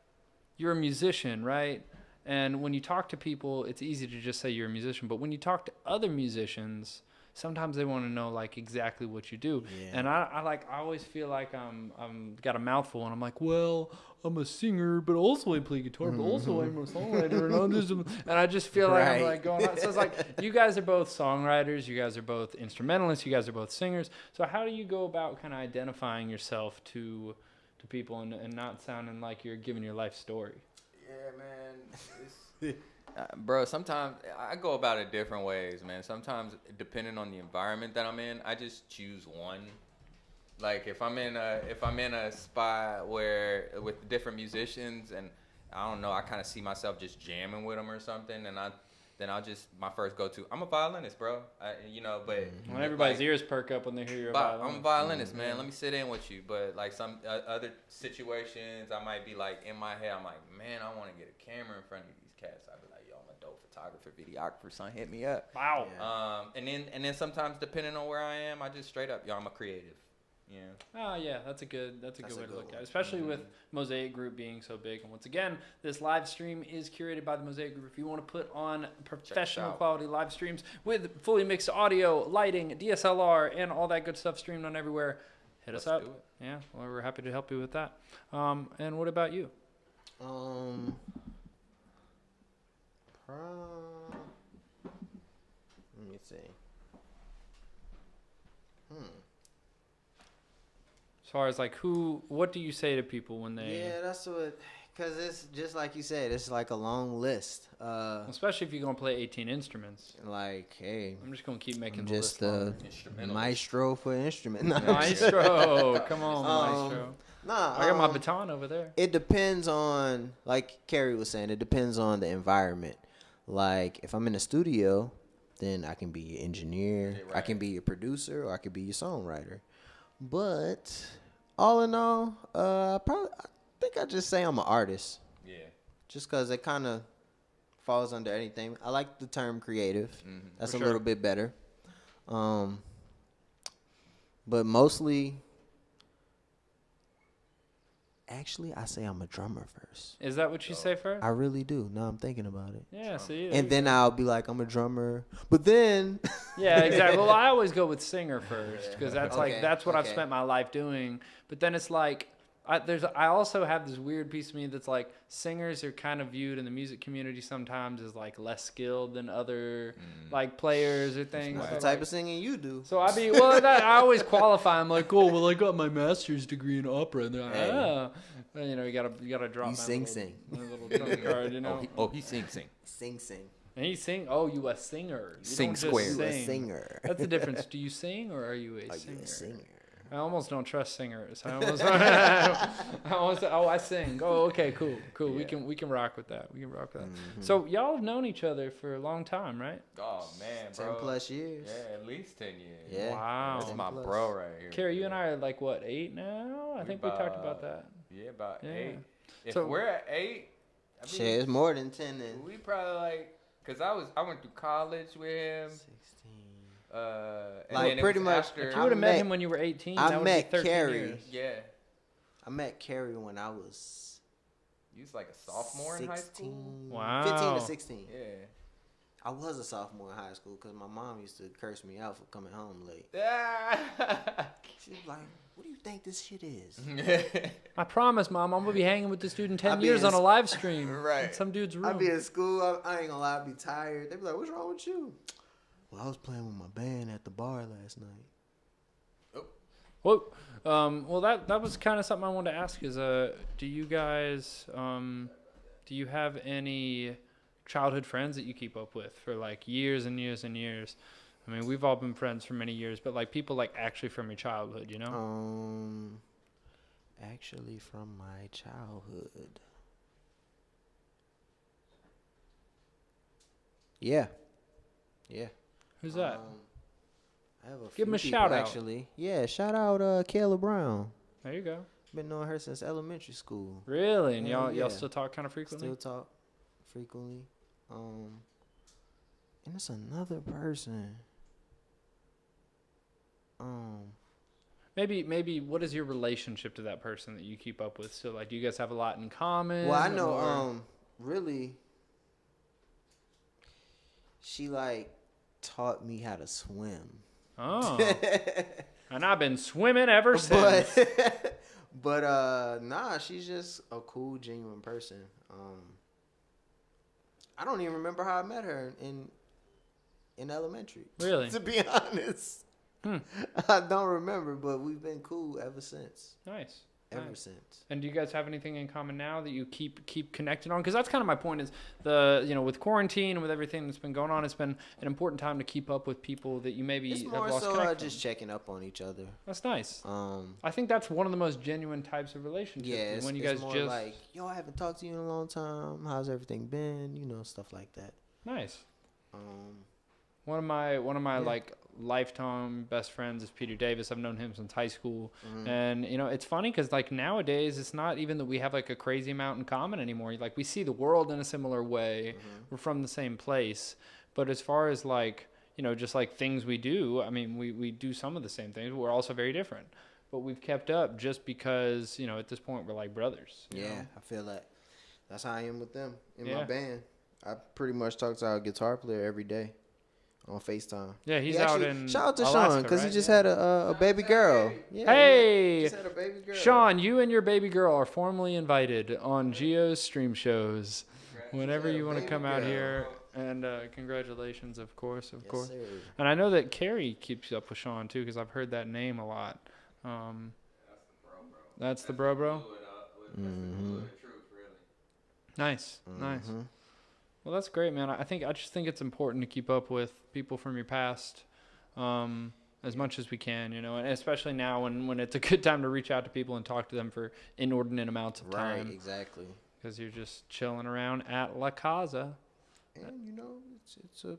you're a musician, right? And when you talk to people, it's easy to just say you're a musician. But when you talk to other musicians, sometimes they want to know, like, exactly what you do. Yeah. And I always feel like I'm got a mouthful, and I'm like, well, I'm a singer, but also I play guitar, but also I'm a songwriter, and I just feel like I'm like going on. So it's like, you guys are both songwriters, you guys are both instrumentalists, you guys are both singers. So how do you go about kind of identifying yourself to people and not sounding like you're giving your life story? Yeah, man. Bro, sometimes I go about it different ways, man. Sometimes, depending on the environment that I'm in, I just choose one. Like if I'm in a spot where with different musicians, and I don't know, I kind of see myself just jamming with them or something, and then I'll just my first go-to. I'm a violinist, bro. But when everybody's ears perk up when they hear you're a violinist. I'm a violinist, man. Let me sit in with you. But like some other situations, I might be like in my head, I'm like, man, I want to get a camera in front of these cats. I'd be like, yo, I'm a dope photographer, videographer, son, hit me up. Wow. And then sometimes depending on where I am, I just straight up, yo, I'm a creative. Yeah. Oh yeah, that's a good way to look at it, especially with Mosaic Group being so big. And once again, this live stream is curated by the Mosaic Group. If you want to put on professional quality live streams with fully mixed audio, lighting, DSLR, and all that good stuff streamed on everywhere, hit us up. Yeah, well, we're happy to help you with that. And what about you? Let me see. As far as like what do you say to people when they? Yeah, that's what. Because it's just like you said, it's like a long list. Especially if you're gonna play 18 instruments. Like, hey, I'm just gonna keep making I'm the just list a maestro for instrument. maestro. Come on, maestro. Nah, I got my baton over there. It depends on, like Carey was saying, it depends on the environment. Like, if I'm in the studio, then I can be your engineer, I can be your producer, or I could be your songwriter. But all in all, I think I just say I'm an artist. Yeah. Just because it kind of falls under anything. I like the term creative. Mm-hmm. That's a little bit better. But mostly, actually, I say I'm a drummer first. Is that what you say first? I really do. Now I'm thinking about it. Yeah, see. And then I'll be like, I'm a drummer. But then. Yeah, exactly. Well, I always go with singer first because that's that's what I've okay. spent my life doing. But then it's like, I also have this weird piece of me that's like singers are kind of viewed in the music community sometimes as like less skilled than other like players or things. What so type of singing you do? So I always qualify. I'm like, oh well, I got my master's degree in opera, and they're like, well, you know, you gotta drop. You sing. My little trump card, you know. He sing. Sing. And he sing. Oh, you a singer? You Sing don't just square. You a sing. singer. That's the difference. Do you sing or are you a Are singer? you a singer? I almost don't trust singers. I sing. Oh, okay, cool. Yeah. We can rock with that. So y'all have known each other for a long time, right? Oh man, bro. 10+ years. Yeah, at least 10 years. Yeah. Wow. That's my 10+. bro right here. Carey, you and I are like what, 8 now? I think we talked about that. Yeah, about Yeah. 8. If So- we're at 8, I mean, Shit, it's more than 10 then. we probably like, cause I went through college with him. 16. And Like, then it pretty was much, after, If you would have met met- him when you were 18, I that would met be 13 Carey. years. yeah, I met Carey when I was you was like a sophomore in high school. 16. Wow. 15 to 16. Yeah. I was a sophomore in high school because my mom used to curse me out for coming home late. She was like, what do you think this shit is? I promise, Mom, I'm gonna be hanging with this dude in 10 I'll be years in on a live stream. Right. In some dude's room. I'd be in school. I ain't gonna lie. I'd be tired. They'd be like, what's wrong with you? Well, I was playing with my band at the bar last night. Well, that was kind of something I wanted to ask is, do you guys, do you have any childhood friends that you keep up with for like years and years and years? I mean, we've all been friends for many years, but like people like actually from your childhood, you know? Actually from my childhood. Yeah. Who's that? I have a Give him a few people, shout out. actually. Yeah, shout out Kayla Brown. There you go. Been knowing her since elementary school. Really? And Yeah, y'all yeah. still talk kind of frequently? Still talk frequently. And it's another person. Maybe what is your relationship to that person that you keep up with? So like, do you guys have a lot in common? Well, I know, or- really, she like taught me how to swim. Oh. And I've been swimming ever since. But nah, she's just a cool, genuine person. I don't even remember how I met her in elementary. Really? To be honest. I don't remember, but we've been cool ever since. Nice. Ever since. And do you guys have anything in common now that you keep connected on? Because that's kind of my point is with quarantine and with everything that's been going on, it's been an important time to keep up with people that you maybe It's have more lost so connection. just checking up on each other. That's nice. I I think that's one of the most genuine types of relationships. Yeah, is it's, when you it's guys more just like, yo, I haven't talked to you in a long time. How's everything been? You know, stuff like that. nice. Um, One of my like lifetime best friends is Peter Davis. I've known him since high school, and it's funny because like nowadays it's not even that we have like a crazy amount in common anymore. Like we see the world in a similar way. We're from the same place, but as far as like just like things we do, I mean we do some of the same things. But we're also very different, but we've kept up just because at this point we're like brothers. you know? I feel like that's how I am with them in Yeah. my band. I pretty much talk to our guitar player every day on FaceTime. Yeah, he's He out actually- in shout out to Alaska, Sean because right? he just had a baby girl. Yeah, Hey! he just had a baby girl. Sean, you and your baby girl are formally invited on Gio's Stream Shows. Whenever you want to come out here. And congratulations, of course. Yes, sir. And I know that Carey keeps up with Sean, too, because I've heard that name a lot. That's the bro. Mm-hmm. Nice. Well, that's great, man. I just think it's important to keep up with people from your past as much as we can, you know, and especially now when it's a good time to reach out to people and talk to them for inordinate amounts of time. Right, exactly. Because you're just chilling around at La Casa. And, you know,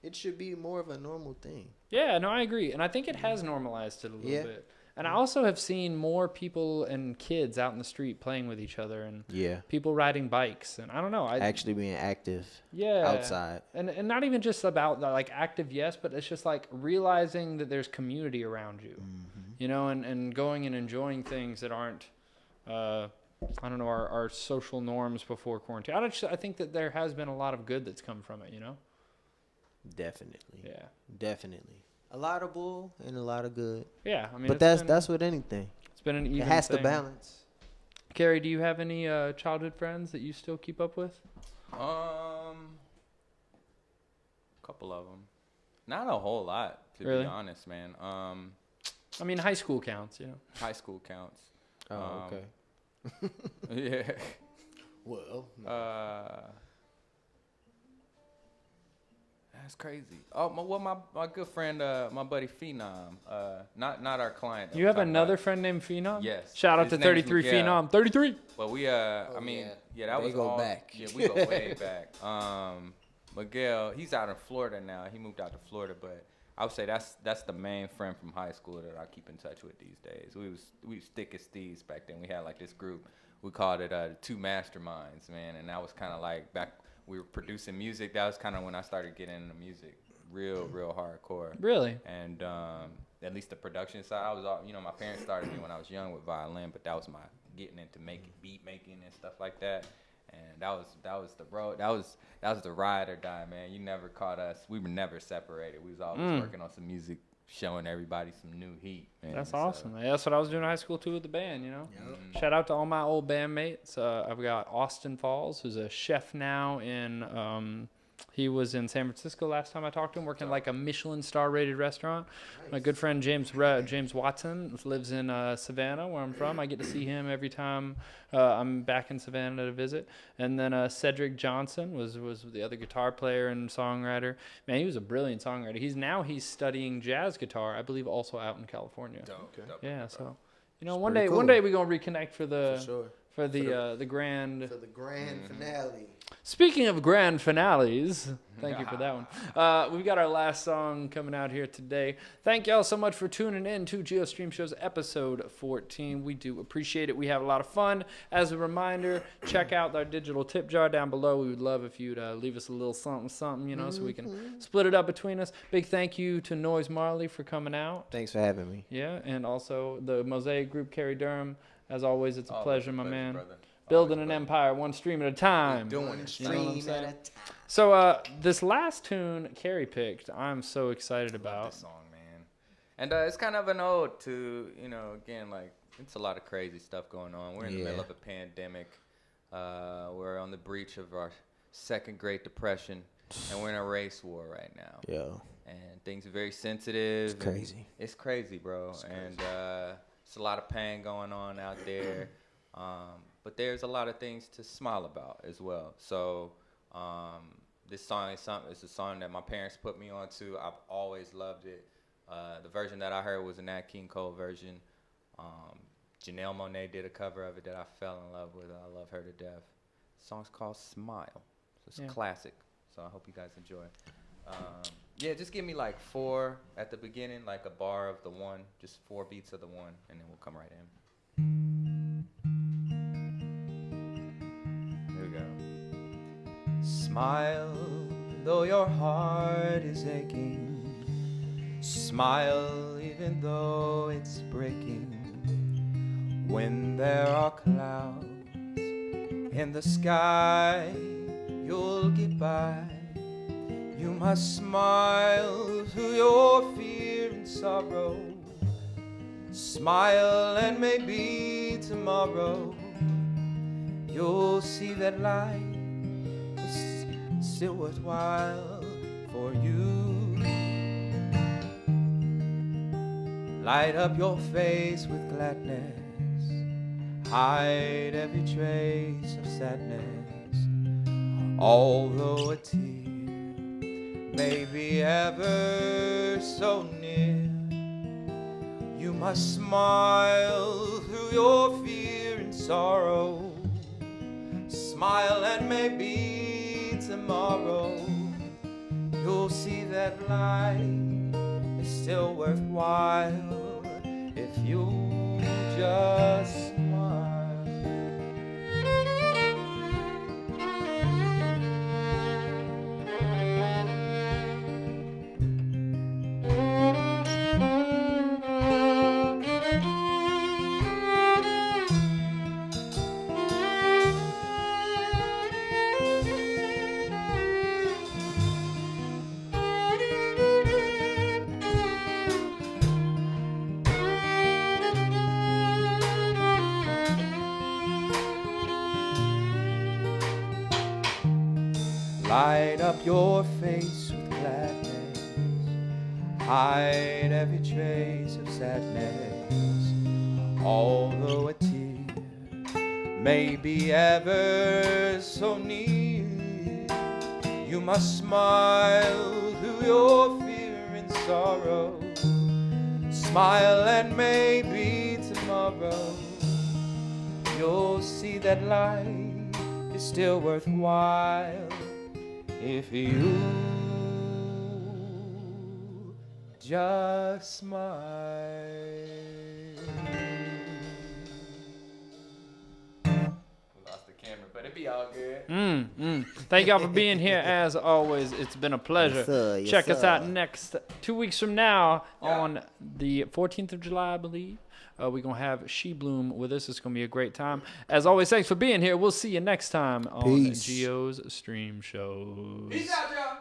it should be more of a normal thing. Yeah, no, I agree. And I think it has normalized it a little bit. And I also have seen more people and kids out in the street playing with each other and people riding bikes. And I don't know. Actually being active outside. And not even just about, like, active, yes, but it's just, like, realizing that there's community around you, you know, and going and enjoying things that aren't, I don't know, our social norms before quarantine. I think that there has been a lot of good that's come from it, you know? Definitely. Yeah. Definitely. A lot of bull and a lot of good. Yeah, I mean, but that's with anything. It's been an even thing. It has thing. to balance. Carey, do you have any childhood friends that you still keep up with? Couple of them. Not a whole lot, to be honest, man. I mean, high school counts, you know. High school counts. Oh, okay. Yeah. Well. That's crazy. Oh, my good friend, my buddy Phenom. Not our client. You have another friend named Phenom? Yes. Shout out to 33 Phenom. 33. Well, we that was go all back. Yeah, we go way back. Miguel, he's out in Florida now. He moved out to Florida, but I would say that's the main friend from high school that I keep in touch with these days. We was thick as thieves back then. We had like this group. We called it Two Masterminds, man, and that was kind of like back. We were producing music. That was kind of when I started getting into music, real hardcore. Really? And at least the production side, I was all, you know, my parents started me when I was young with violin, but that was my getting into beat making and stuff like that. And that was the road. That was the ride or die, man. You never caught us. We were never separated. We was always working on some music, showing everybody some new heat, man. That's awesome. Yeah, that's what I was doing in high school too with the band, you know. Shout out to all my old bandmates. I've got Austin Falls, who's a chef now in he was in San Francisco last time I talked to him, working like a Michelin star rated restaurant. Nice. My good friend James Watson lives in Savannah, where I'm from. I get to see him every time I'm back in Savannah to visit. And then Cedric Johnson was the other guitar player and songwriter. Man, he was a brilliant songwriter. He's studying jazz guitar, I believe, also out in California. Dope. Yeah, so you know, one day we're gonna reconnect for the grand finale. Speaking of grand finales, thank you for that one. We've got our last song coming out here today. Thank y'all so much for tuning in to Gio Stream Shows episode 14. We do appreciate it. We have a lot of fun. As a reminder, check out our digital tip jar down below. We would love if you'd leave us a little something, you know, so we can split it up between us. Big thank you to Noise Marley for coming out. Thanks for having me. Yeah, and also the Mosaic Group, Carey Durham. As always, it's a pleasure, my man. Brother. Building an empire, one stream at a time. Doing it stream at a time. So this last tune Carey picked, I'm so excited about. This song, man. And it's kind of an ode to, you know, again, like, it's a lot of crazy stuff going on. We're in the middle of a pandemic. We're on the breach of our second Great Depression, and we're in a race war right now. Yeah. And things are very sensitive. It's crazy. It's crazy, bro. And it's a lot of pain going on out there. But there's a lot of things to smile about as well. So this song is a song that my parents put me on to. I've always loved it. The version that I heard was a Nat King Cole version. Janelle Monáe did a cover of it that I fell in love with. I love her to death. The song's called Smile. So it's classic. So I hope you guys enjoy. Just give me like 4 at the beginning, like a bar of the 1, just 4 beats of the 1, and then we'll come right in. Here we go. Smile, though your heart is aching. Smile, even though it's breaking. When there are clouds in the sky, you'll get by. You must smile through your fear and sorrow. Smile and maybe tomorrow you'll see that life is still worthwhile for you. Light up your face with gladness. Hide every trace of sadness. Although a tear may be ever so near, you must smile through your fear and sorrow. Smile and maybe tomorrow you'll see that life is still worthwhile if you just smile. Light up your face with gladness, hide every trace of sadness. Although a tear may be ever so near, you must smile through your fear and sorrow. Smile and maybe tomorrow you'll see that life is still worthwhile if you just smile. Lost the camera, but it'd be all good. Thank y'all for being here as always. It's been a pleasure. Yes, sir. Yes, Check us sir. out next 2 weeks from now on the 14th of July, I believe. We're going to have She Bloom with us. It's going to be a great time. As always, thanks for being here. We'll see you next time on Peace. Gio's Stream Shows. Peace out, y'all.